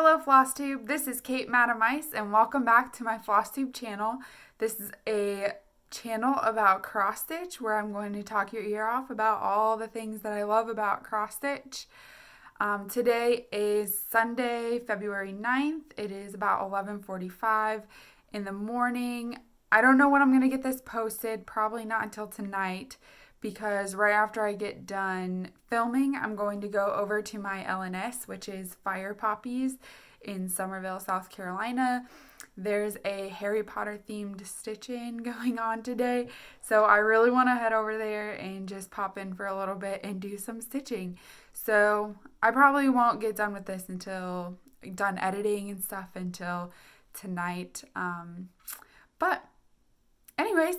Hello Flosstube, this is Kate and welcome back to my Flosstube channel. This is a channel about cross stitch where I'm going to talk your ear off about all the things that I love about cross stitch. Today is Sunday, February 9th. It is about 11:45 in the morning. I don't know when I'm going to get this posted, probably not until tonight, because right after I get done filming, I'm going to go over to my LNS, which is Fire Poppies in Summerville, South Carolina. There's a Harry Potter themed stitch-in going on today, so I really want to head over there and just pop in for a little bit and do some stitching. So I probably won't get done with this until done editing and stuff until tonight. But anyways,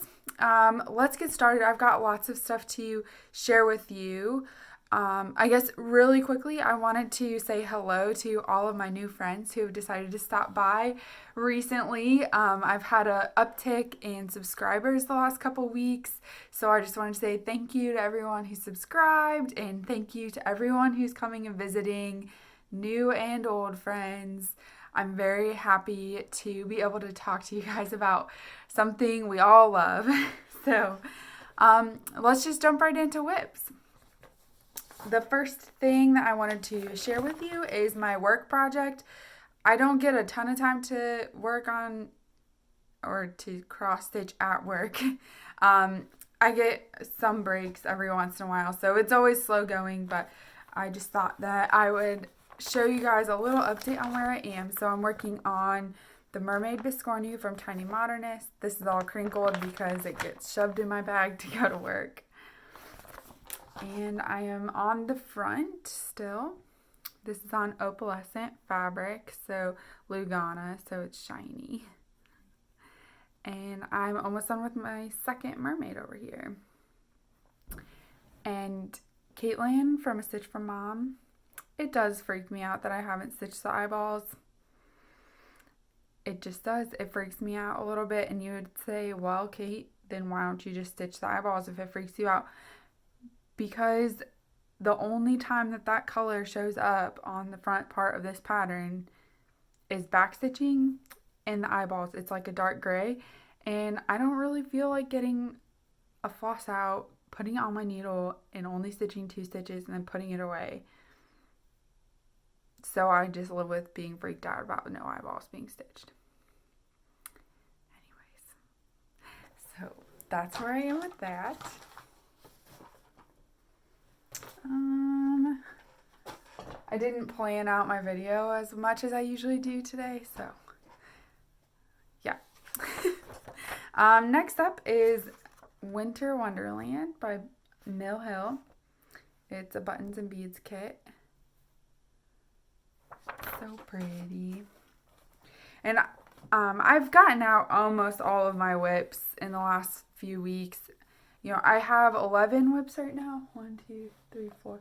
let's get started. I've got lots of stuff to share with you. I guess really quickly, I wanted to say hello to all of my new friends who have decided to stop by recently. I've had an uptick in subscribers the last couple weeks, so I just wanted to say thank you to everyone who subscribed, and thank you to everyone who's coming and visiting, new and old friends. I'm very happy to be able to talk to you guys about something we all love. So let's just jump right into whips. The first thing that I wanted to share with you is my work project. I don't get a ton of time to work on or to cross stitch at work. I get some breaks every once in a while, so it's always slow going, but I just thought that I would show you guys a little update on where I am. So I'm working on the Mermaid Biscornu from Tiny Modernist. This is all crinkled because it gets shoved in my bag to go to work. And I am on the front still. This is on opalescent fabric, so Lugana, so it's shiny. And I'm almost done with my second mermaid over here. And Katelyn from A Stitch from Mom, it does freak me out that I haven't stitched the eyeballs. It just does. It freaks me out a little bit. And you would say, well, Kate, then why don't you just stitch the eyeballs if it freaks you out? Because the only time that color shows up on the front part of this pattern is backstitching and the eyeballs. It's like a dark gray. And I don't really feel like getting a floss out, putting it on my needle, and only stitching 2 stitches and then putting it away. So I just live with being freaked out about no eyeballs being stitched. Anyways, so that's where I am with that. I didn't plan out my video as much as I usually do today, so yeah. Next up is Winter Wonderland by Mill Hill. It's a buttons and beads kit. So pretty. And I've gotten out almost all of my whips in the last few weeks. You know, I have 11 whips right now. 1, 2, 3, 4,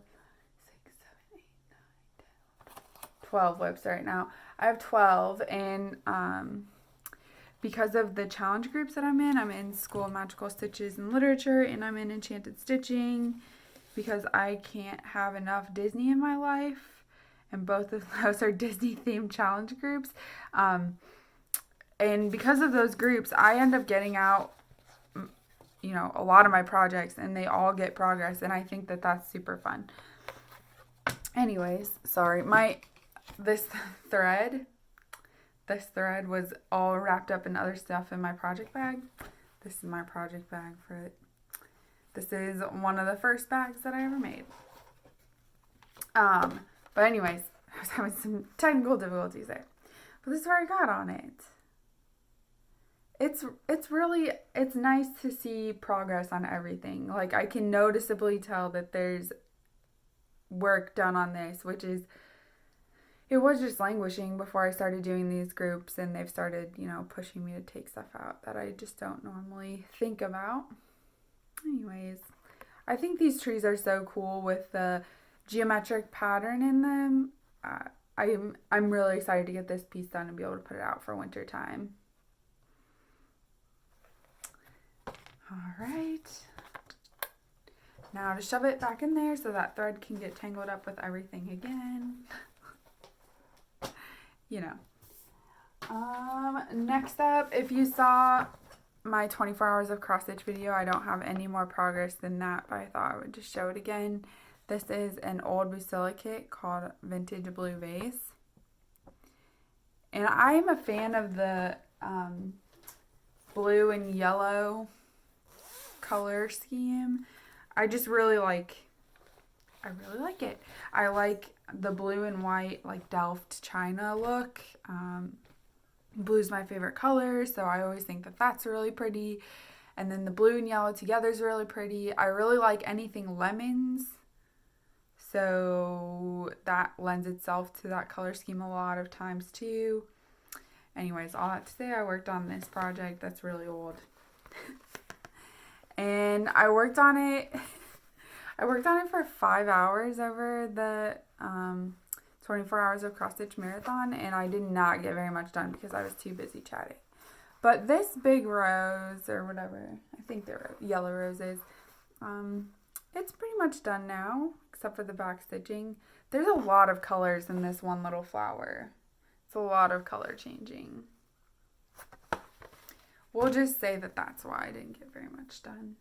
6, 7, 8, 9, 10, 12 whips right now. I have 12, and because of the challenge groups that I'm in School of Magical Stitches and Literature, and I'm in Enchanted Stitching, because I can't have enough Disney in my life. And both of those are Disney-themed challenge groups. And because of those groups, I end up getting out, you know, a lot of my projects, and they all get progress. And I think that that's super fun. Anyways, sorry. This thread was all wrapped up in other stuff in my project bag. This is my project bag for it. This is one of the first bags that I ever made. But anyways, I was having some technical difficulties there. But this is where I got on it. It's nice to see progress on everything. Like, I can noticeably tell that there's work done on this, it was just languishing before I started doing these groups, and they've started, you know, pushing me to take stuff out that I just don't normally think about. Anyways, I think these trees are so cool with the geometric pattern in them. I'm really excited to get this piece done and be able to put it out for winter time. Alright, now to shove it back in there so that thread can get tangled up with everything again. you know. Next up, if you saw my 24 hours of cross stitch video, I don't have any more progress than that, but I thought I would just show it again. This is an old Bucilla kit called Vintage Blue Vase. And I'm a fan of the blue and yellow color scheme. I really like it. I like the blue and white, like Delft China look. Blue's my favorite color, so I always think that that's really pretty. And then the blue and yellow together is really pretty. I really like anything lemons, so that lends itself to that color scheme a lot of times too. Anyways, all that to say, I worked on this project that's really old. And I worked on it for 5 hours over the 24 hours of cross stitch marathon, and I did not get very much done because I was too busy chatting. But this big rose, or whatever, I think they're yellow roses, it's pretty much done now, except for the back stitching. There's a lot of colors in this one little flower. It's a lot of color changing. We'll just say that that's why I didn't get very much done.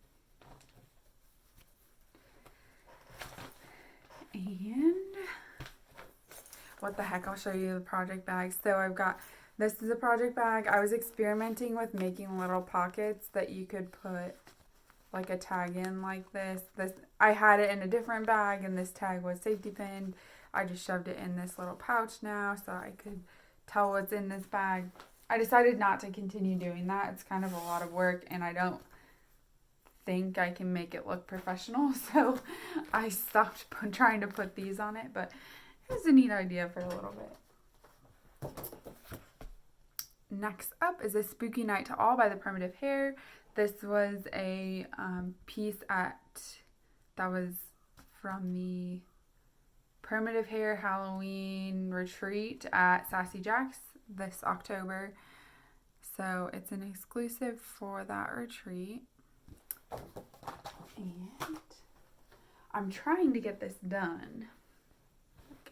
And what the heck, I'll show you the project bag. So this is a project bag. I was experimenting with making little pockets that you could put like a tag in like this. I had it in a different bag and this tag was safety pinned. I just shoved it in this little pouch now so I could tell what's in this bag. I decided not to continue doing that. It's kind of a lot of work and I don't think I can make it look professional, so I stopped trying to put these on it, but it was a neat idea for a little bit. Next up is a Spooky Night to All by the Primitive Hare. This was a piece that was from the Primitive Hare Halloween retreat at Sassy Jack's this October. So it's an exclusive for that retreat. And I'm trying to get this done.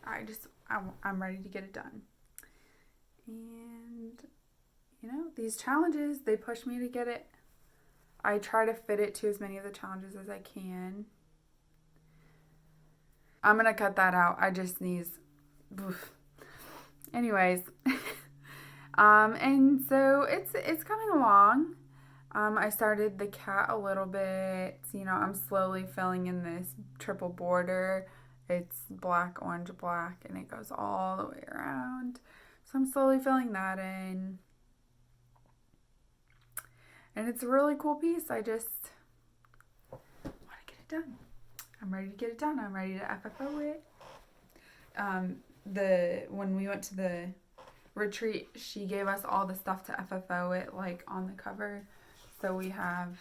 I'm ready to get it done. And, you know, these challenges, they push me to get it. I try to fit it to as many of the challenges as I can. I'm going to cut that out. I just sneeze. Oof. Anyways. And so it's coming along. I started the cat a little bit. You know, I'm slowly filling in this triple border. It's black, orange, black, and it goes all the way around. So I'm slowly filling that in. And it's a really cool piece. I just want to get it done. I'm ready to get it done. I'm ready to FFO it. When we went to the retreat, she gave us all the stuff to FFO it, like on the cover. So we have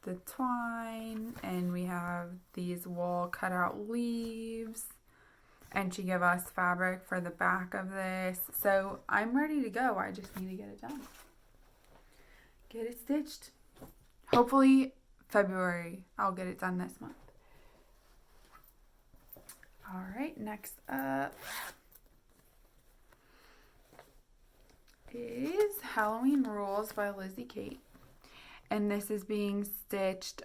the twine, and we have these wool cutout leaves, and she gave us fabric for the back of this. So I'm ready to go. I just need to get it done. Get it stitched. Hopefully February. I'll get it done this month. All right, next up is Halloween Rules by Lizzie Kate. And this is being stitched.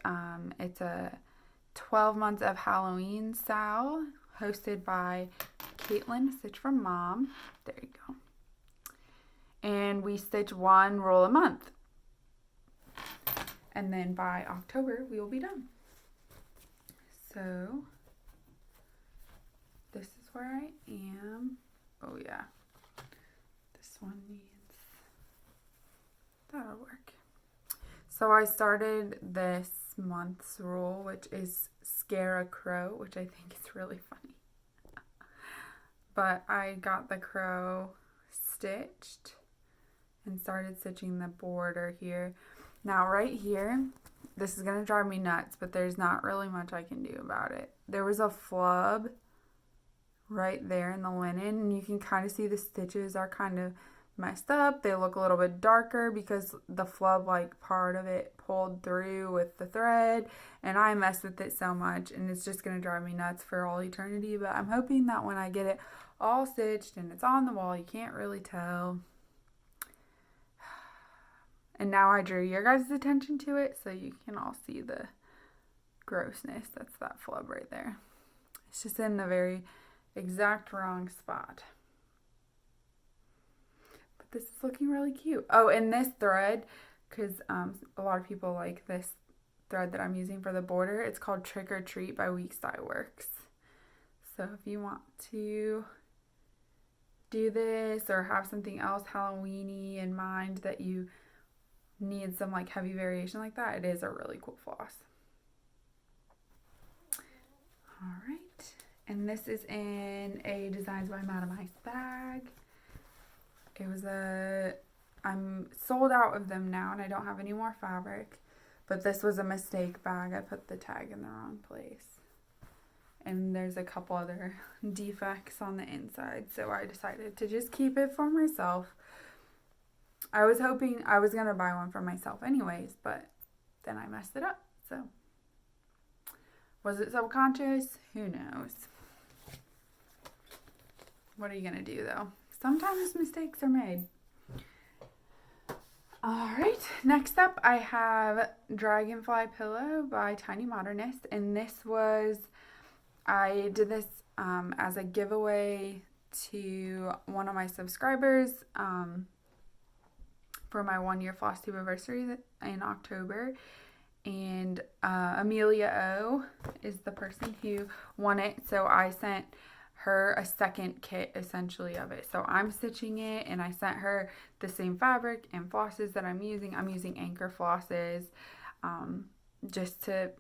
It's a 12 months of Halloween style hosted by Katelyn, Stitch from Mom. There you go. And we stitch one roll a month. And then by October, we will be done. So this is where I am. Oh yeah. This one needs, that'll work. So I started this month's rule, which is Scare a Crow, which I think is really funny. But I got the crow stitched and started stitching the border here. Now right here, this is going to drive me nuts, but there's not really much I can do about it. There was a flub right there in the linen, and you can kind of see the stitches are kind of messed up. They look a little bit darker because the flub, like, part of it pulled through with the thread, and I messed with it so much, and it's just going to drive me nuts for all eternity. But I'm hoping that when I get it all stitched and it's on the wall. You can't really tell. And now I drew your guys' attention to it so you can all see the grossness. That's that flub right there. It's just in the very exact wrong spot. But this is looking really cute. Oh, and this thread, because a lot of people like this thread that I'm using for the border. It's called Trick or Treat by Weeks Dye Works. So if you want to do this or have something else Halloween-y in mind that you need some like heavy variation like that, it is a really cool floss. Alright, and this is in a Designs by Madamice bag. It was I'm sold out of them now and I don't have any more fabric, but this was a mistake bag. I put the tag in the wrong place. And there's a couple other defects on the inside, so I decided to just keep it for myself. I was hoping I was going to buy one for myself anyways, but then I messed it up, so. Was it subconscious? Who knows? What are you going to do, though? Sometimes mistakes are made. Alright, next up I have Dragonfly Pillow by Tiny Modernist, and this was, I did this as a giveaway to one of my subscribers for my 1-year FlossTube anniversary in October. And Amelia O is the person who won it. So I sent her a second kit essentially of it. So I'm stitching it and I sent her the same fabric and flosses that I'm using. I'm using Anchor flosses just to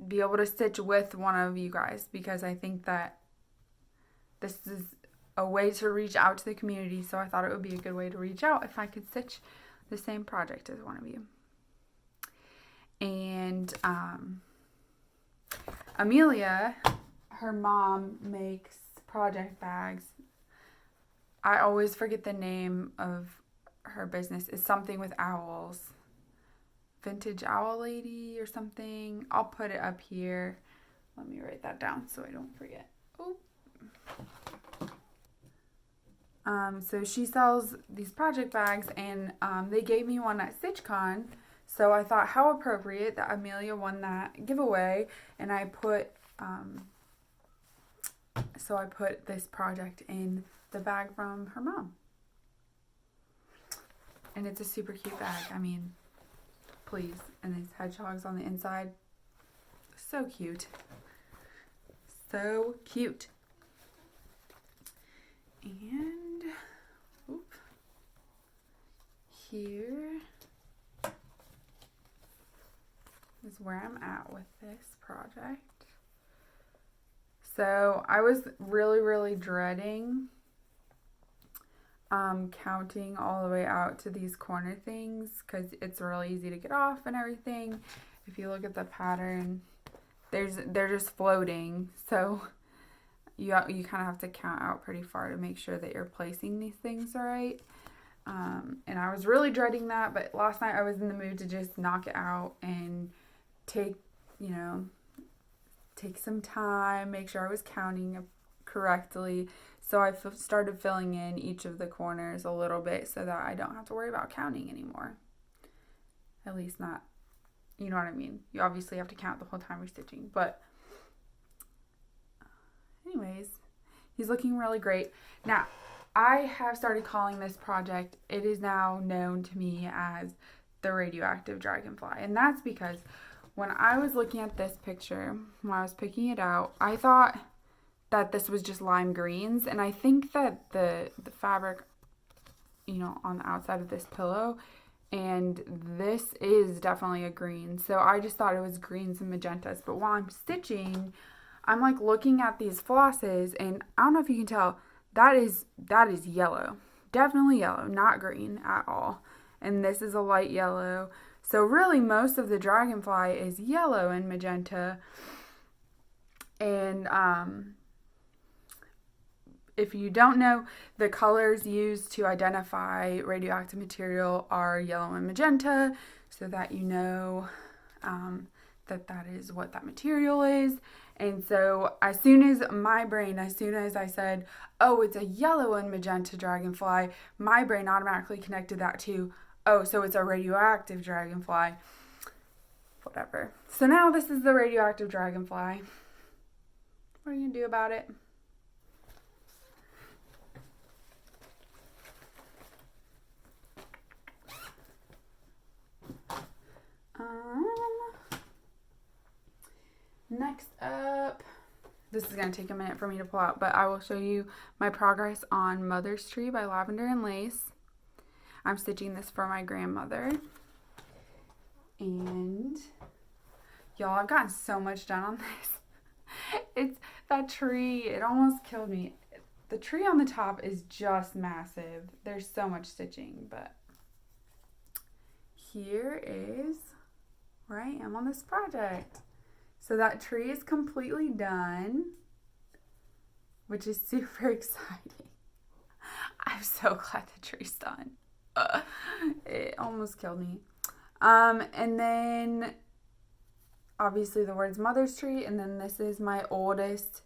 be able to stitch with one of you guys, because I think that this is a way to reach out to the community. So I thought it would be a good way to reach out if I could stitch the same project as one of you. And Amelia, her mom makes project bags. I always forget the name of her business. It's something with owls. Vintage Owl Lady or something. I'll put it up here. Let me write that down so I don't forget. Oh. So she sells these project bags, and they gave me one at StitchCon. So I thought, how appropriate that Amelia won that giveaway, and I put this project in the bag from her mom. And it's a super cute bag. I mean, please. And these hedgehogs on the inside. So cute. So cute. And here is where I'm at with this project. So I was really dreading counting all the way out to these corner things, because it's really easy to get off and everything. If you look at the pattern, they're just floating, so you kind of have to count out pretty far to make sure that you're placing these things right. And I was really dreading that, but last night I was in the mood to just knock it out and take some time, make sure I was counting correctly. So I started filling in each of the corners a little bit so that I don't have to worry about counting anymore. At least not, you know what I mean? You obviously have to count the whole time you're stitching, but anyways, he's looking really great. Now, I have started calling this project, it is now known to me as the Radioactive Dragonfly. And that's because when I was looking at this picture, when I was picking it out, I thought that this was just lime greens. And I think that the fabric, on the outside of this pillow, and this is definitely a green. So I just thought it was greens and magentas. But while I'm stitching, I'm like looking at these flosses, and I don't know if you can tell, that is yellow. Definitely yellow, not green at all. And this is a light yellow. So really most of the Dragonfly is yellow and magenta. And if you don't know, the colors used to identify radioactive material are yellow and magenta, so that you know that is what that material is. And so as soon as I said, oh, it's a yellow and magenta dragonfly, my brain automatically connected that to, oh, so it's a radioactive dragonfly. Whatever. So now this is the radioactive dragonfly. What are you going to do about it? Next up, this is going to take a minute for me to pull out, but I will show you my progress on Mother's Tree by Lavendar and Lace. I'm stitching this for my grandmother. And y'all, I've gotten so much done on this. It's that tree, it almost killed me. The tree on the top is just massive. There's so much stitching, but here is where I am on this project. So that tree is completely done, which is super exciting. I'm so glad the tree's done. It almost killed me. And then obviously the words Mother's Tree, and then this is my oldest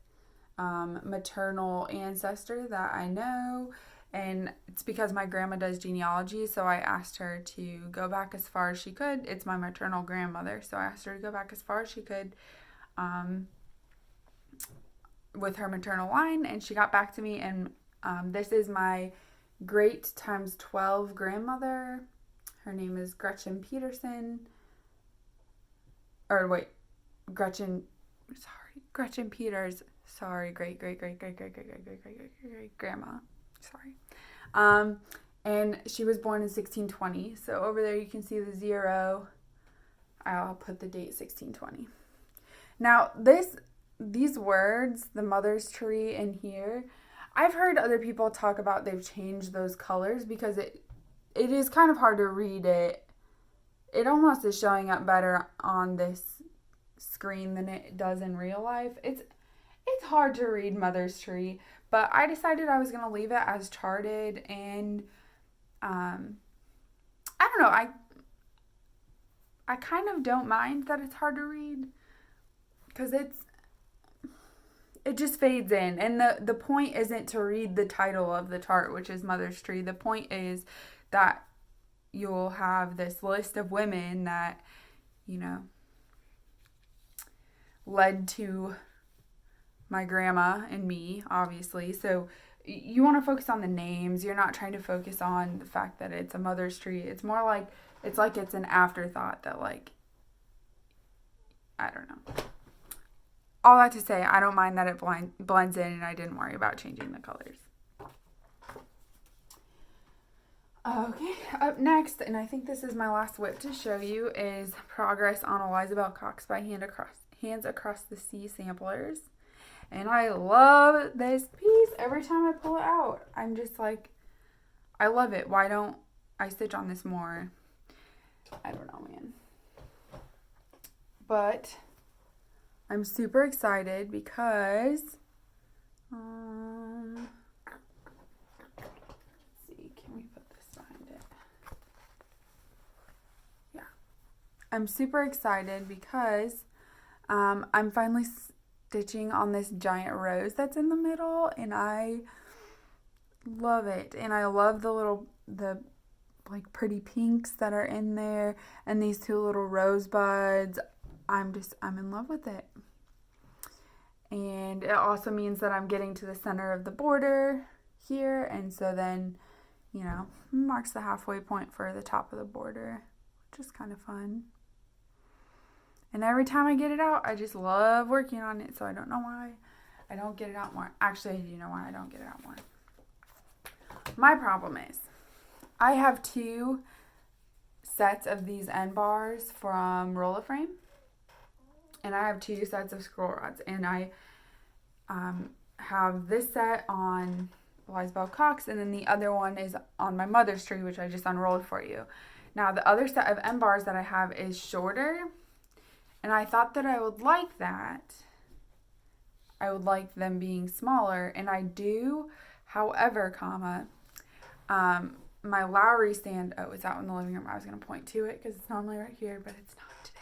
maternal ancestor that I know, and it's because my grandma does genealogy, so I asked her to go back as far as she could. It's my maternal grandmother, so I asked her to go back as far as she could with her maternal line, and she got back to me, and this is my great times 12 grandmother. Her name is Gretchen Peterson. Or wait, Gretchen Peters. Sorry, great grandma. Sorry. And she was born in 1620. So over there you can see the 0. I'll put the date 1620. Now these words, the Mother's Tree in here, I've heard other people talk about they've changed those colors because it is kind of hard to read it. It almost is showing up better on this screen than it does in real life. It's hard to read Mother's Tree, but I decided I was going to leave it as charted, and I don't know, I kind of don't mind that it's hard to read because it just fades in, and the point isn't to read the title of the chart, which is Mother's Tree. The point is that you'll have this list of women that, you know, led to my grandma and me, obviously. So you want to focus on the names. You're not trying to focus on the fact that it's a Mother's Tree. It's more like it's an afterthought that, like, I don't know. All that to say, I don't mind that it blends in, and I didn't worry about changing the colors. Okay, up next, and I think this is my last whip to show you, is progress on Eliza Bell Cox by Hands Across the Sea Samplers. And I love this piece. Every time I pull it out, I'm just like, I love it. Why don't I stitch on this more? I don't know, man. But I'm super excited because let's see, can we put this behind it? Yeah. I'm super excited because I'm finally stitching on this giant rose that's in the middle, and I love it. And I love the like pretty pinks that are in there, and these two little rosebuds. I'm in love with it. And it also means that I'm getting to the center of the border here, and so then, you know, marks the halfway point for the top of the border, which is kind of fun. And every time I get it out, I just love working on it, so I don't know why I don't get it out more. Actually, I do know why I don't get it out more. My problem is I have 2 sets of these end bars from Roll-A-Frame, and I have 2 sets of scroll rods, and I have this set on Eliza Bell Cox, and then the other one is on my Mother's Tree, which I just unrolled for you. Now, the other set of end bars that I have is shorter, and I thought that I would like that. I would like them being smaller, and I do. However, my Lowry stand, oh, it's out in the living room. I was going to point to it because it's normally right here, but it's not today.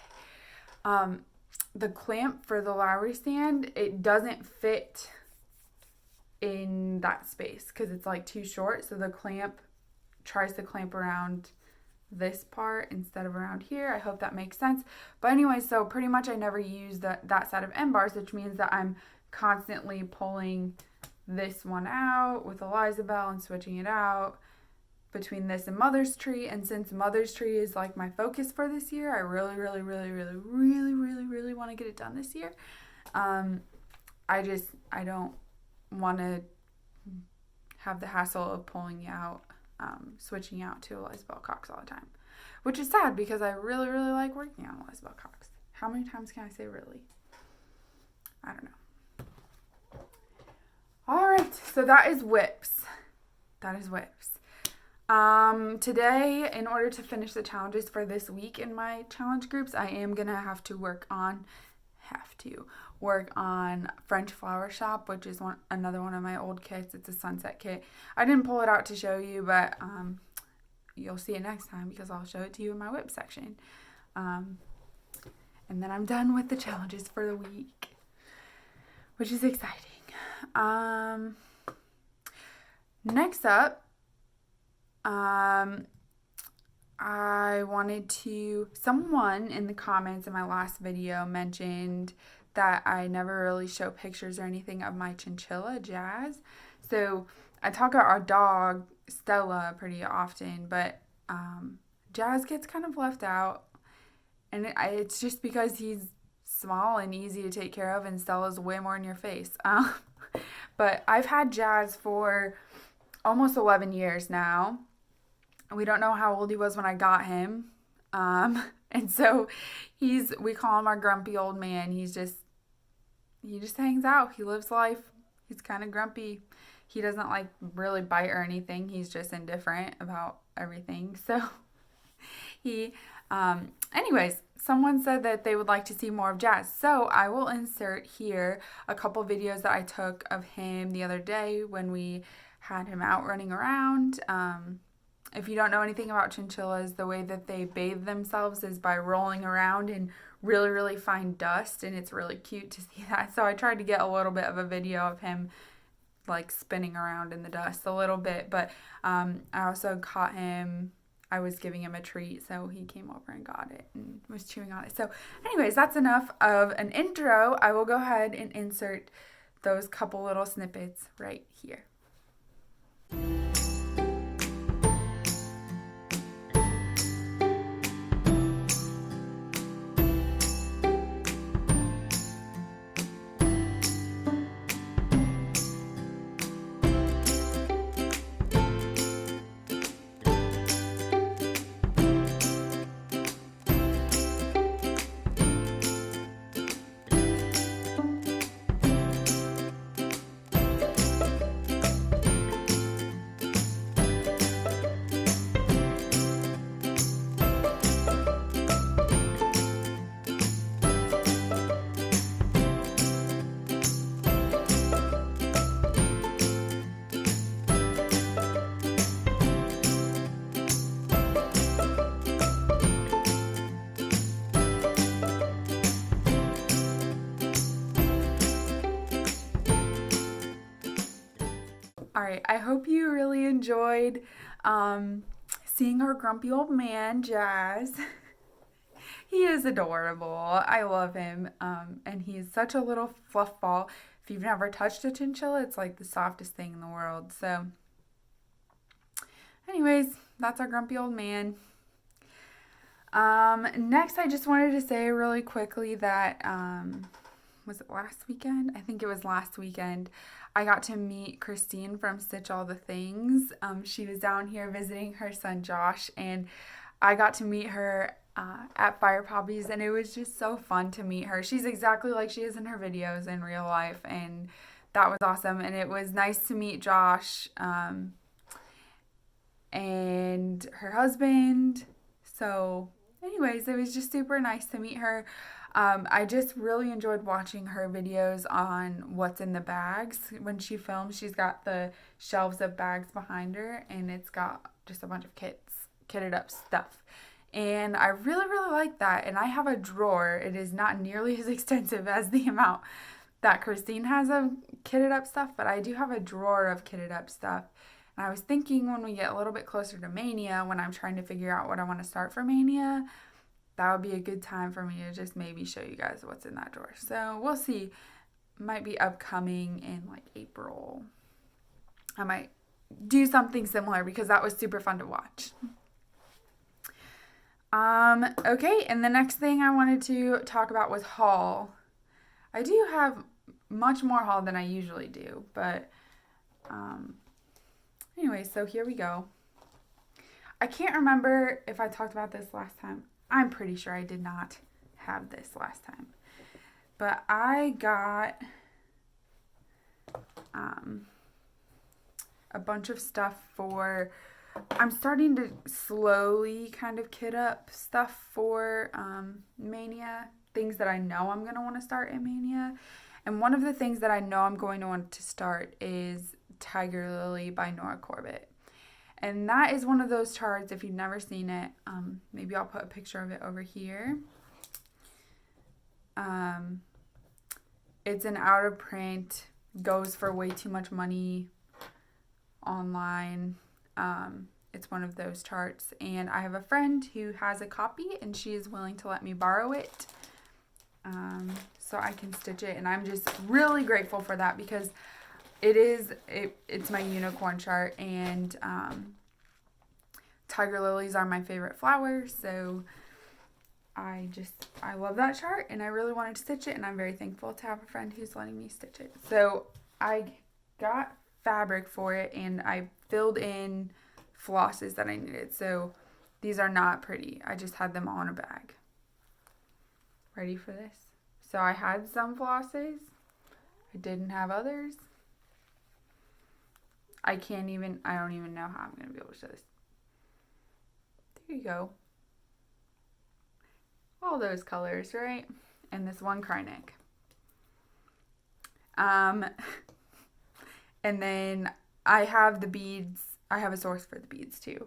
the clamp for the Lowry stand, it doesn't fit in that space because it's like too short. So the clamp tries to clamp around this part instead of around here. I hope that makes sense. But anyway, so pretty much I never use that set of end bars, which means that I'm constantly pulling this one out with Eliza Bell and switching it out between this and Mother's Tree. And since Mother's Tree is like my focus for this year, I really want to get it done this year. I don't want to have the hassle of pulling out, switching out to Eliza Bell Cox all the time, which is sad because I really like working on Eliza Bell Cox. How many times can I say really? I don't know. All right, so that is whips. Today, in order to finish the challenges for this week in my challenge groups, I am gonna have to work on French Flower Shop, which is another one of my old kits. It's a sunset kit. I didn't pull it out to show you, but you'll see it next time because I'll show it to you in my whip section. And then I'm done with the challenges for the week, which is exciting. Next up, someone in the comments in my last video mentioned that I never really show pictures or anything of my chinchilla, Jazz. So I talk about our dog, Stella, pretty often, but Jazz gets kind of left out. And it's just because he's small and easy to take care of, and Stella's way more in your face. But I've had Jazz for almost 11 years now. We don't know how old he was when I got him. And so we call him our grumpy old man. He just hangs out. He lives life. He's kind of grumpy. He doesn't like really bite or anything. He's just indifferent about everything. So anyways, someone said that they would like to see more of Jazz. So I will insert here a couple videos that I took of him the other day when we had him out running around. If you don't know anything about chinchillas, the way that they bathe themselves is by rolling around in really fine dust, and it's really cute to see that. So I tried to get a little bit of a video of him like spinning around in the dust a little bit, but I also caught him. I was giving him a treat, so he came over and got it and was chewing on it. So anyways, that's enough of an intro. I will go ahead and insert those couple little snippets right here. Alright, I hope you really enjoyed seeing our grumpy old man, Jazz. He is adorable. I love him. And he's such a little fluff ball. If you've never touched a chinchilla, it's like the softest thing in the world. So, anyways, that's our grumpy old man. Next, I just wanted to say really quickly that, was it last weekend? I think it was last weekend. I got to meet Christine from Stitch All the Things. She was down here visiting her son Josh, and I got to meet her at Fire Poppies, and it was just so fun to meet her. She's exactly like she is in her videos in real life, and that was awesome. And it was nice to meet Josh and her husband. So anyways, it was just super nice to meet her. I just really enjoyed watching her videos on what's in the bags. When she films, she's got the shelves of bags behind her, and it's got just a bunch of kitted up stuff. And I really, really like that. And I have a drawer. It is not nearly as extensive as the amount that Christine has of kitted up stuff, but I do have a drawer of kitted up stuff. And I was thinking when we get a little bit closer to Mania, when I'm trying to figure out what I want to start for Mania, that would be a good time for me to just maybe show you guys what's in that drawer. So we'll see. Might be upcoming in like April. I might do something similar because that was super fun to watch. Okay, and the next thing I wanted to talk about was haul. I do have much more haul than I usually do, but anyway, so here we go. I can't remember if I talked about this last time. I'm pretty sure I did not have this last time. But I got a bunch of stuff for, I'm starting to slowly kind of kit up stuff for Mania, things that I know I'm going to want to start in Mania. And one of the things that I know I'm going to want to start is Tiger Lily by Nora Corbett. And that is one of those charts, if you've never seen it, maybe I'll put a picture of it over here. It's an out of print, goes for way too much money online. It's one of those charts, and I have a friend who has a copy, and she is willing to let me borrow it, so I can stitch it. And I'm just really grateful for that because it's my unicorn chart, and tiger lilies are my favorite flowers, so I love that chart, and I really wanted to stitch it, and I'm very thankful to have a friend who's letting me stitch it. So I got fabric for it, and I filled in flosses that I needed. So these are not pretty. I just had them all in a bag. Ready for this? So I had some flosses. I didn't have others. I don't even know how I'm going to be able to show this. There you go. All those colors, right? And this one cry neck. And then I have the beads. I have a source for the beads too.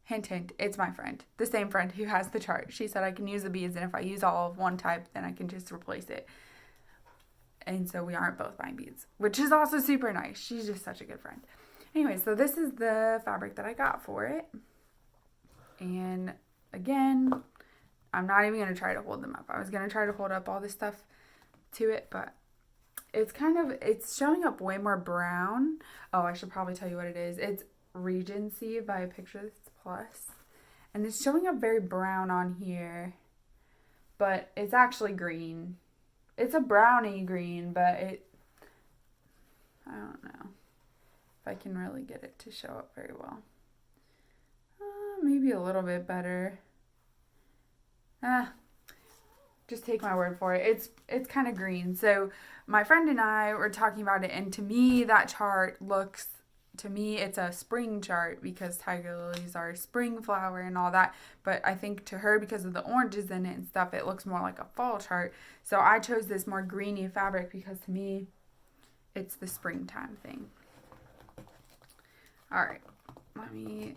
Hint, hint, it's my friend. The same friend who has the chart. She said I can use the beads, and if I use all of one type, then I can just replace it. And so we aren't both buying beads, which is also super nice. She's just such a good friend. Anyway, so this is the fabric that I got for it. And again, I'm not even going to try to hold them up. I was going to try to hold up all this stuff to it, but it's showing up way more brown. Oh, I should probably tell you what it is. It's Regency by Pictures Plus. And it's showing up very brown on here, but it's actually green. It's a brownie green, but I don't know if I can really get it to show up very well. Maybe a little bit better. Just take my word for it. It's kind of green. So my friend and I were talking about it, and to me that chart it's a spring chart because tiger lilies are a spring flower and all that. But I think to her, because of the oranges in it and stuff, it looks more like a fall chart. So I chose this more greeny fabric because to me it's the springtime thing. All right, let me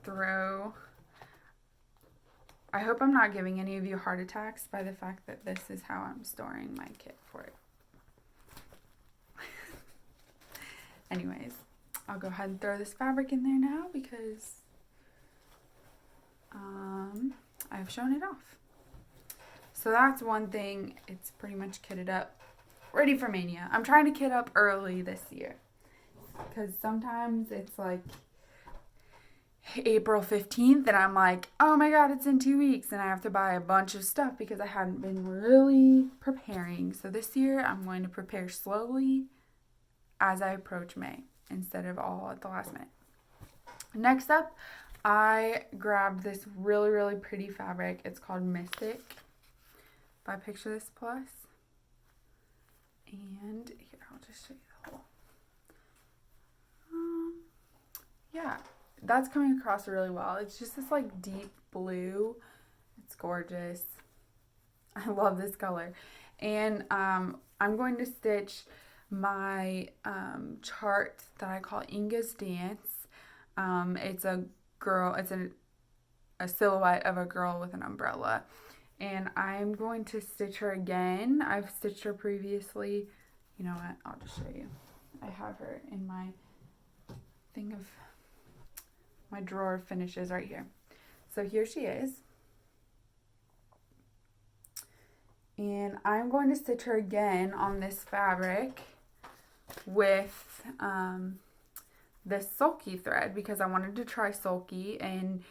throw. I hope I'm not giving any of you heart attacks by the fact that this is how I'm storing my kit for it. Anyways, I'll go ahead and throw this fabric in there now because I've shown it off. So that's one thing. It's pretty much kitted up, ready for Mania. I'm trying to kit up early this year because sometimes it's like April 15th and I'm like, oh my god, it's in 2 weeks, and I have to buy a bunch of stuff because I hadn't been really preparing. So this year I'm going to prepare slowly as I approach May instead of all at the last minute. Next up, I grabbed this really, really pretty fabric. It's called Mystic by Picture This Plus. And here, I'll just show you the whole. Yeah, that's coming across really well. It's just this like deep blue. It's gorgeous. I love this color. And I'm going to stitch my chart that I call Inga's Dance. It's a girl, it's a silhouette of a girl with an umbrella. And I'm going to stitch her again. I've stitched her previously. You know what? I'll just show you. I have her in my thing of my drawer of finishes right here. So here she is. And I'm going to stitch her again on this fabric with this sulky thread because I wanted to try sulky, and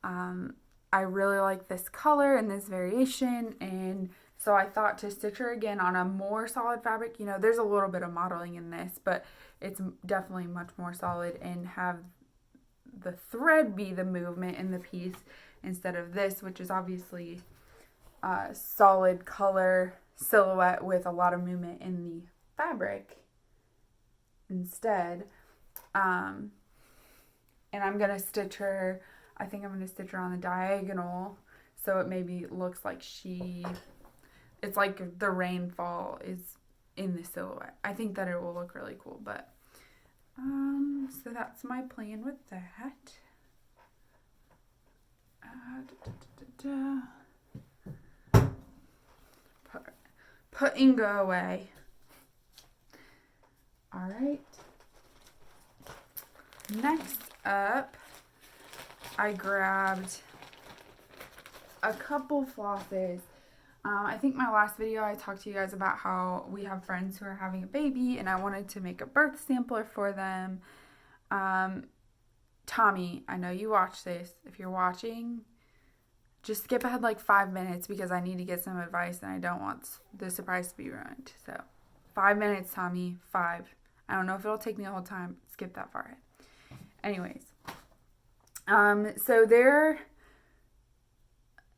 I really like this color and this variation, and so I thought to stitch her again on a more solid fabric. You know, there's a little bit of modeling in this, but it's definitely much more solid, and have the thread be the movement in the piece instead of this, which is obviously a solid color silhouette with a lot of movement in the fabric instead. And I'm going to stitch her, I think I'm going to stitch her on the diagonal so it maybe looks like it's like the rainfall is in the silhouette. I think that it will look really cool, but so that's my plan with that. Put Inga away. All right. Next up, I grabbed a couple flosses. I think my last video I talked to you guys about how we have friends who are having a baby and I wanted to make a birth sampler for them. Tommy, I know you watch this. If you're watching, just skip ahead like 5 minutes because I need to get some advice and I don't want the surprise to be ruined. So 5 minutes, Tommy, 5. I don't know if it'll take me the whole time. Skip that far ahead. Anyways, so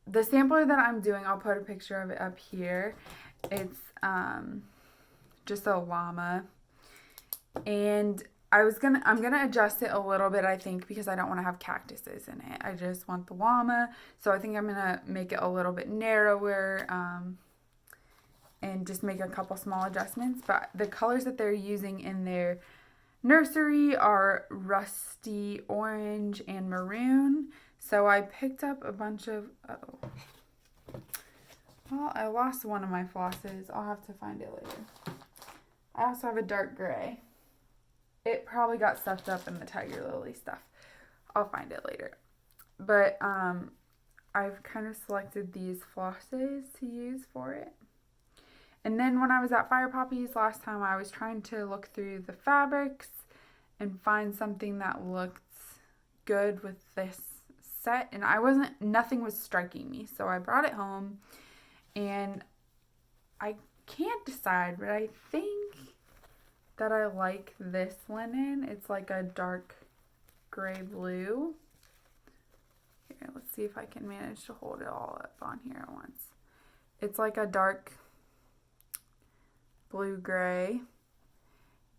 the sampler that I'm doing, I'll put a picture of it up here. It's just a llama, and I'm gonna adjust it a little bit, I think, because I don't want to have cactuses in it. I just want the llama, so I think I'm gonna make it a little bit narrower, and just make a couple small adjustments. But the colors that they're using in their nursery are rusty orange and maroon. So I picked up a bunch of, well, I lost one of my flosses. I'll have to find it later. I also have a dark gray. It probably got stuffed up in the Tiger Lily stuff. I'll find it later. But I've kind of selected these flosses to use for it. And then when I was at Fire Poppies last time, I was trying to look through the fabrics and find something that looked good with this set, and nothing was striking me, so I brought it home, and I can't decide, but I think that I like this linen. It's like a dark gray blue. Here, let's see if I can manage to hold it all up on here at once. It's like a dark blue gray,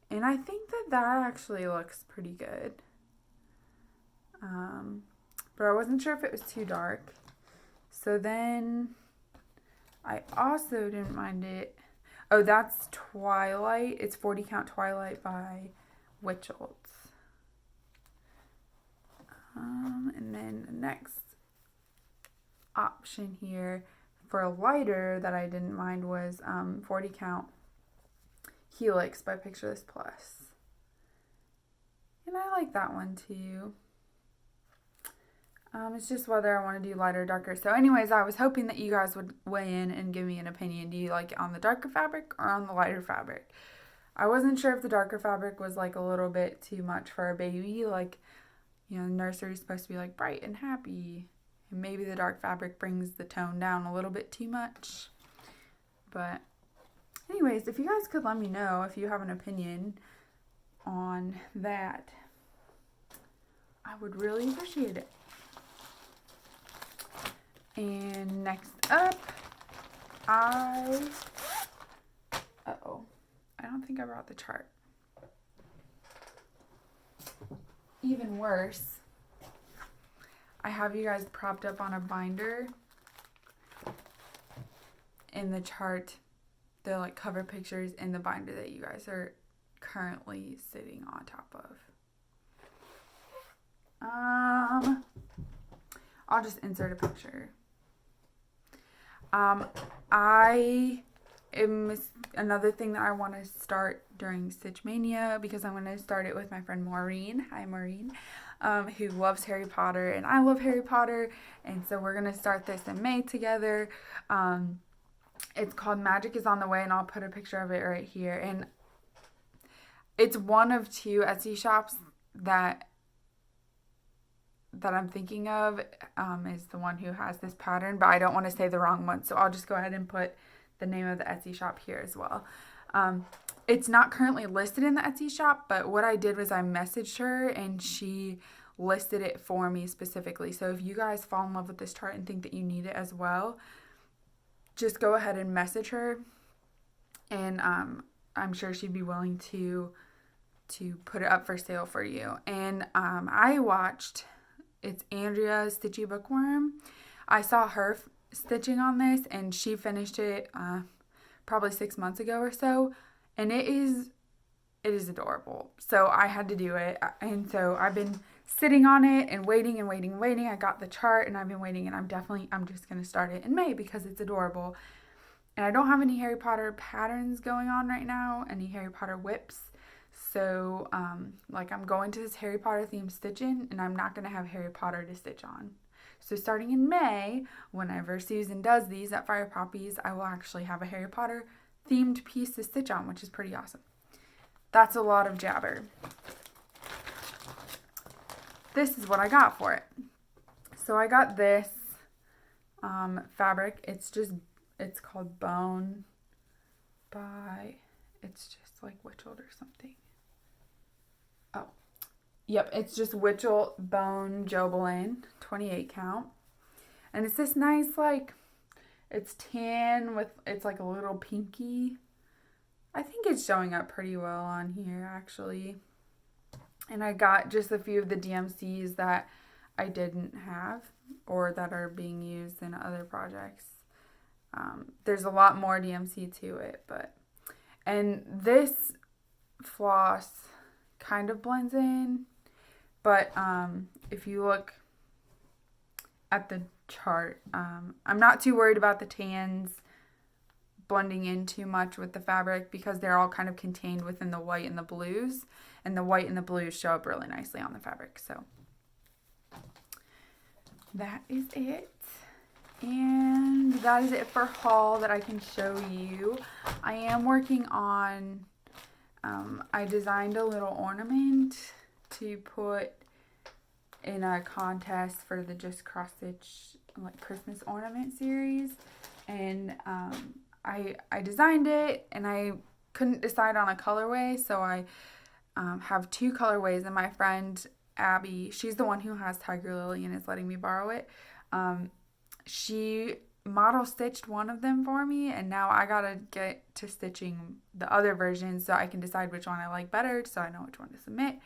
and I think that actually looks pretty good. But I wasn't sure if it was too dark. So then I also didn't mind it. Oh, that's Twilight. It's 40 Count Twilight by Wichelt. And then the next option here for a lighter that I didn't mind was 40 Count Helix by Picture This Plus. And I like that one too. It's just whether I want to do lighter or darker. So anyways, I was hoping that you guys would weigh in and give me an opinion. Do you like it on the darker fabric or on the lighter fabric? I wasn't sure if the darker fabric was like a little bit too much for a baby. Like, you know, nursery's supposed to be like bright and happy. And maybe the dark fabric brings the tone down a little bit too much. But anyways, if you guys could let me know if you have an opinion on that, I would really appreciate it. And next up, I don't think I brought the chart. Even worse, I have you guys propped up on a binder. In the chart, they're like cover pictures in the binder that you guys are currently sitting on top of. I'll just insert a picture. I am another thing that I want to start during Stitch Mania, because I'm going to start it with my friend Maureen. Hi, Maureen. Who loves Harry Potter, and I love Harry Potter, and so we're going to start this in May together. It's called Magic is on the Way, and I'll put a picture of it right here. And it's one of 2 Etsy shops that I'm thinking of, is the one who has this pattern, but I don't want to say the wrong one, so I'll just go ahead and put the name of the Etsy shop here as well. It's not currently listed in the Etsy shop, but what I did was I messaged her and she listed it for me specifically. So if you guys fall in love with this chart and think that you need it as well, just go ahead and message her, and I'm sure she'd be willing to put it up for sale for you. And I watched, it's Andrea Stitchy Bookworm. I saw her stitching on this, and she finished it probably 6 months ago or so, and it is adorable. So I had to do it, and so I've been sitting on it and waiting and waiting and waiting. I got the chart and I've been waiting, and I'm just going to start it in May because it's adorable. And I don't have any Harry Potter patterns going on right now, any Harry Potter whips. So, like, I'm going to this Harry Potter themed stitch-in, and I'm not going to have Harry Potter to stitch on. So starting in May, whenever Susan does these at Fire Poppies, I will actually have a Harry Potter themed piece to stitch on, which is pretty awesome. That's a lot of jabber. This is what I got for it. So I got this fabric. It's called Bone by, it's just like Wichelt or something. Oh, yep, it's just Wichelt Bone Jobelin, 28 count. And it's this nice, like, it's tan with, it's like a little pinky. I think it's showing up pretty well on here, actually. And I got just a few of the DMCs that I didn't have or that are being used in other projects. There's a lot more DMC to it, and this floss kind of blends in, but if you look at the chart, I'm not too worried about the tans blending in too much with the fabric because they're all kind of contained within the white and the blues, and the white and the blues show up really nicely on the fabric. So that is it. And that is it for haul that I can show you. I am working on, I designed a little ornament to put in a contest for the Just Cross Stitch like Christmas ornament series. And I designed it, and I couldn't decide on a colorway, so I have 2 colorways, and my friend Abby, she's the one who has Tiger Lily and is letting me borrow it. She model stitched one of them for me, and now I gotta get to stitching the other version so I can decide which one I like better, so I know which one to submit.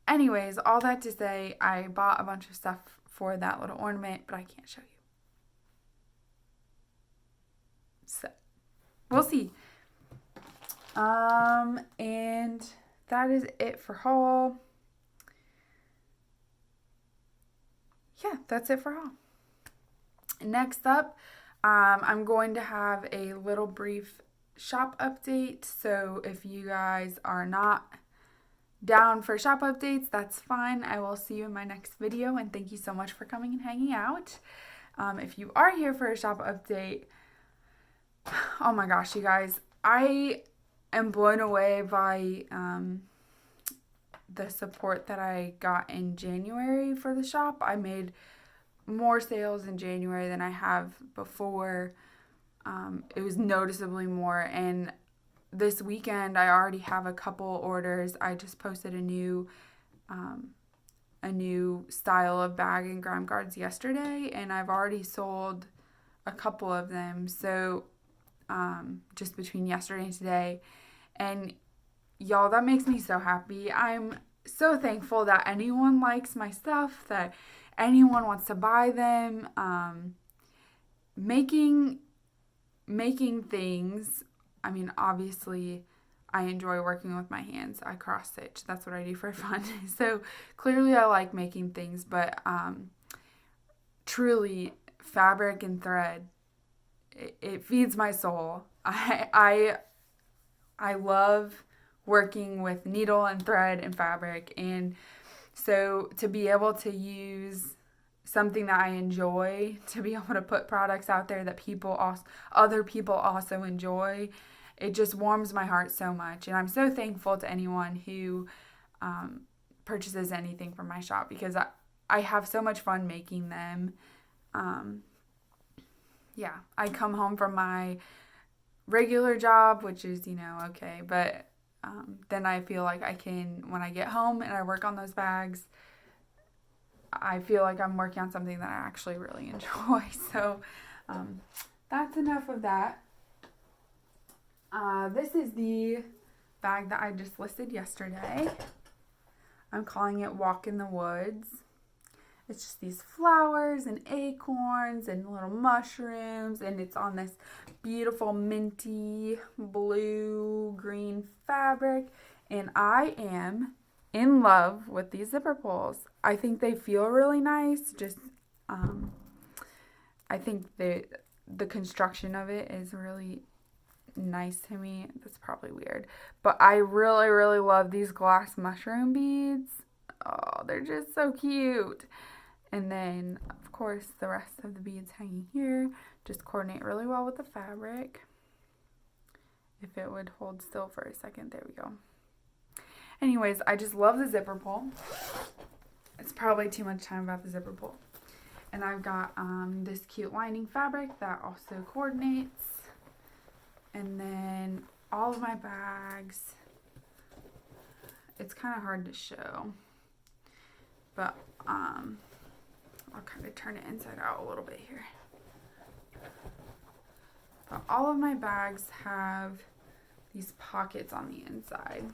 Anyways, all that to say, I bought a bunch of stuff for that little ornament, but I can't show you. So, we'll see. And that is it for haul. Yeah, that's it for haul. Next up, I'm going to have a little brief shop update. So if you guys are not down for shop updates, that's fine. I will see you in my next video, and thank you so much for coming and hanging out. If you are here for a shop update, oh my gosh, you guys, I am blown away by the support that I got in January for the shop. I made more sales in January than I have before. It was noticeably more, and this weekend I already have a couple orders. I just posted a new style of bag and gram guards yesterday, and I've already sold a couple of them. So just between yesterday and today, and y'all, that makes me so happy. I'm so thankful that anyone likes my stuff, that anyone wants to buy them. Making things, I mean, obviously I enjoy working with my hands. I cross stitch. That's what I do for fun. So clearly I like making things, but truly, fabric and thread, it feeds my soul. I love working with needle and thread and fabric, and so to be able to use something that I enjoy, to be able to put products out there that other people also enjoy, it just warms my heart so much. And I'm so thankful to anyone who purchases anything from my shop, because I have so much fun making them. Yeah, I come home from my regular job, which is, okay, but then I feel like when I get home and I work on those bags, I feel like I'm working on something that I actually really enjoy. So that's enough of that. This is the bag that I just listed yesterday. I'm calling it Walk in the Woods. It's just these flowers and acorns and little mushrooms, and it's on this beautiful minty blue-green fabric, and I am in love with these zipper pulls. I think they feel really nice. Just, I think the construction of it is really nice to me. That's probably weird, but I really, really love these glass mushroom beads. Oh, they're just so cute. And then, of course, the rest of the beads hanging here just coordinate really well with the fabric. If it would hold still for a second, there we go. Anyways, I just love the zipper pull. It's probably too much time about the zipper pull. And I've got this cute lining fabric that also coordinates. And then all of my bags, it's kind of hard to show, but I'll kind of turn it inside out a little bit here. But all of my bags have these pockets on the inside.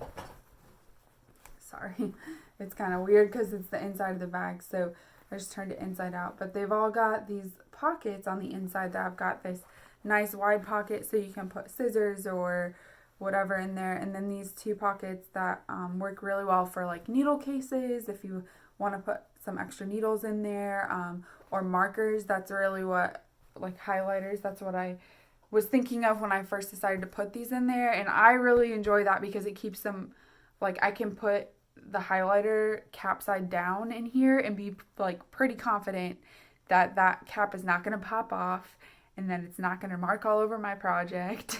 Sorry, it's kind of weird because it's the inside of the bag, so I just turned it inside out. But they've all got these pockets on the inside that have got this nice wide pocket so you can put scissors or whatever in there. And then these two pockets that work really well for like needle cases if you want to put some extra needles in there, or markers. That's really what, like highlighters, that's what I was thinking of when I first decided to put these in there. And I really enjoy that because it keeps them, like I can put the highlighter cap side down in here and be like pretty confident that that cap is not going to pop off and that it's not going to mark all over my project.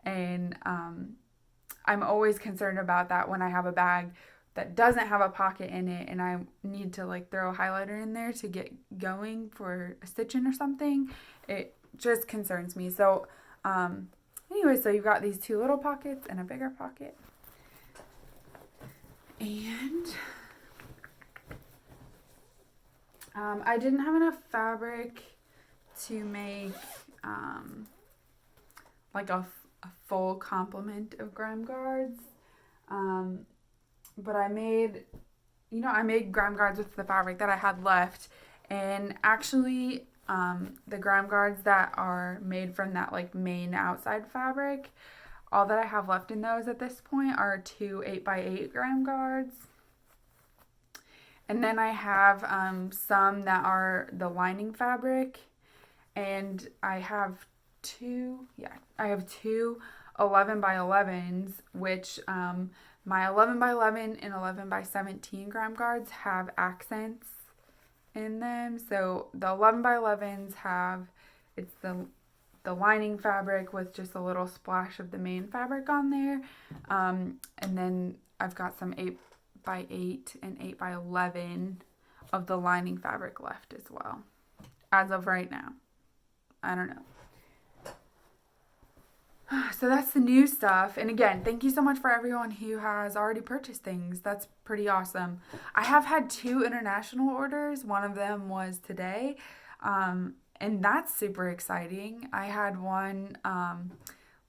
And I'm always concerned about that when I have a bag that doesn't have a pocket in it and I need to like throw a highlighter in there to get going for a stitching or something. It just concerns me. So anyway, so you've got these two little pockets and a bigger pocket. And I didn't have enough fabric to make like a full complement of grime guards. But I made grime guards with the fabric that I had left. And actually, the grime guards that are made from that like main outside fabric, all that I have left in those at this point are 2 8x8 grime guards. And then I have some that are the lining fabric. And I have two 11x11s, which my 11x11 and 11x17 grime guards have accents in them. So the 11x11s it's the lining fabric with just a little splash of the main fabric on there. And then I've got some 8x8 and 8x11 of the lining fabric left as well. As of right now. I don't know. So that's the new stuff. And again, thank you so much for everyone who has already purchased things. That's pretty awesome. I have had 2 international orders. One of them was today. And that's super exciting. I had one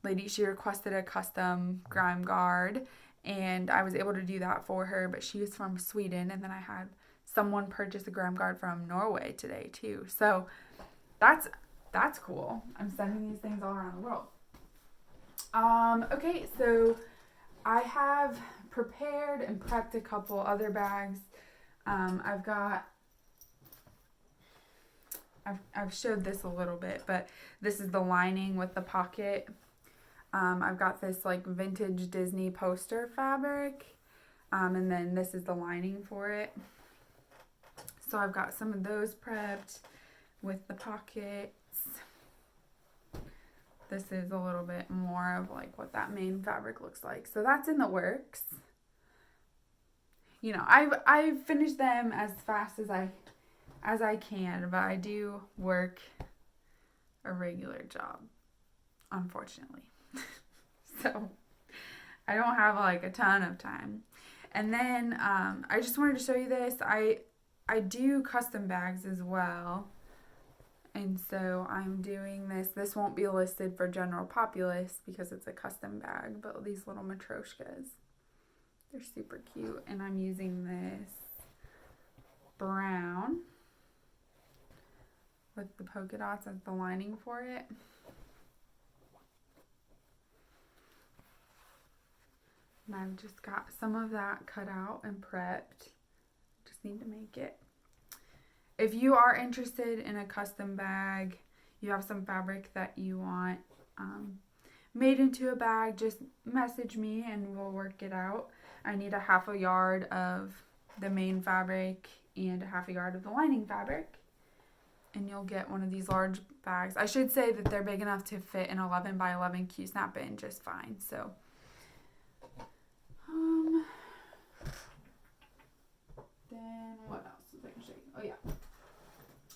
lady, she requested a custom grime guard. And I was able to do that for her. But she is from Sweden. And then I had someone purchase a grime guard from Norway today too. So that's cool. I'm sending these things all around the world. Okay, so I have prepared and prepped a couple other bags. I've got I've showed this a little bit, but this is the lining with the pocket. I've got this like vintage Disney poster fabric, and then this is the lining for it. So I've got some of those prepped with the pockets. This is a little bit more of like what that main fabric looks like. So that's in the works. You know, I've finished them as fast as I can, but I do work a regular job, unfortunately. So I don't have like a ton of time. And then I just wanted to show you this. I do custom bags as well. And so I'm doing this. This won't be listed for general populace because it's a custom bag, but these little matryoshkas, they're super cute. And I'm using this brown with the polka dots as the lining for it. And I've just got some of that cut out and prepped. Just need to make it. If you are interested in a custom bag, you have some fabric that you want made into a bag, just message me and we'll work it out. I need a half a yard of the main fabric and a half a yard of the lining fabric. And you'll get one of these large bags. I should say that they're big enough to fit an 11 by 11 Q-snap in just fine. So, then what else was I going to show you? Oh yeah.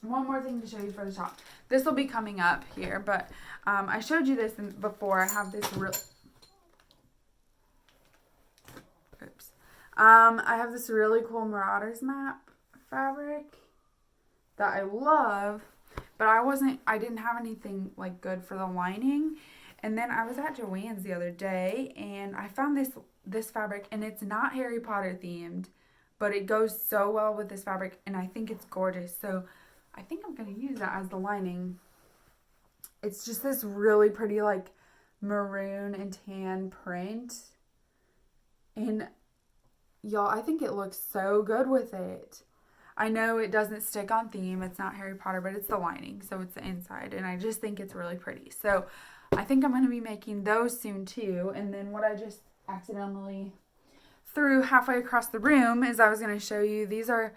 One more thing to show you for the shop. This will be coming up here, but I showed you this before. I have this I have this really cool Marauders map fabric that I love, but I didn't have anything like good for the lining. And then I was at Joann's the other day and I found this fabric, and it's not Harry Potter themed, but it goes so well with this fabric and I think it's gorgeous. So I think I'm going to use that as the lining. It's just this really pretty like maroon and tan print. And y'all, I think it looks so good with it. I know it doesn't stick on theme. It's not Harry Potter, but it's the lining. So it's the inside. And I just think it's really pretty. So I think I'm going to be making those soon too. And then what I just accidentally threw halfway across the room is I was going to show you. These are...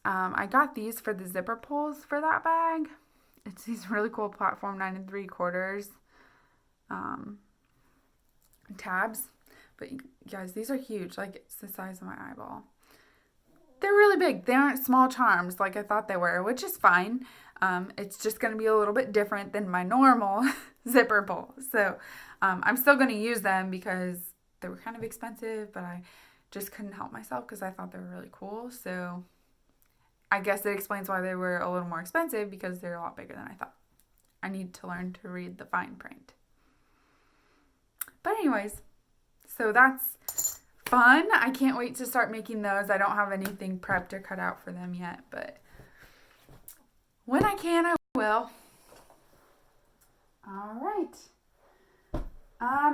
I got these for the zipper pulls for that bag. It's these really cool platform 9 3/4 tabs. But you guys, these are huge. Like, it's the size of my eyeball. They're really big. They aren't small charms like I thought they were, which is fine. It's just going to be a little bit different than my normal zipper pull. So I'm still going to use them because they were kind of expensive, but I just couldn't help myself because I thought they were really cool. So I guess it explains why they were a little more expensive, because they're a lot bigger than I thought. I need to learn to read the fine print. But anyways, so that's fun. I can't wait to start making those. I don't have anything prepped or cut out for them yet, but when I can, I will. All right.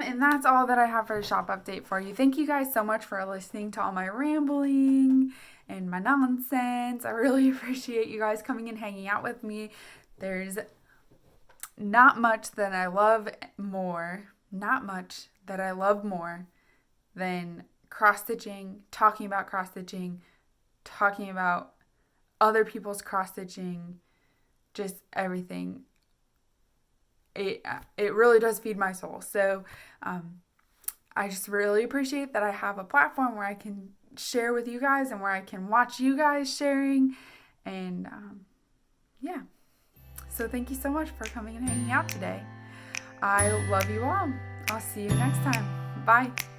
And that's all that I have for a shop update for you. Thank you guys so much for listening to all my rambling and my nonsense. I really appreciate you guys coming and hanging out with me. There's not much that I love more than cross-stitching, talking about other people's cross-stitching, just everything. It really does feed my soul. So I just really appreciate that I have a platform where I can share with you guys and where I can watch you guys sharing. And yeah. So thank you so much for coming and hanging out today. I love you all. I'll see you next time. Bye.